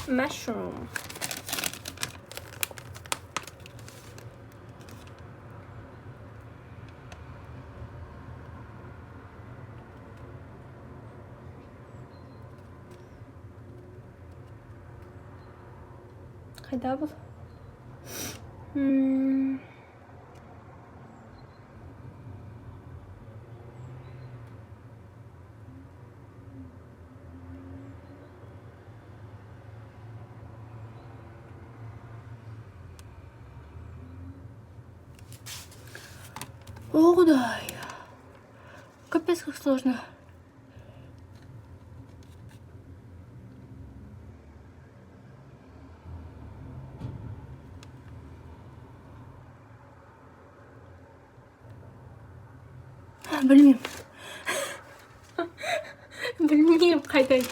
Mushroom. Хайда был. Ох, да. Капец, как сложно. Білмеймін. Білмеймін қайда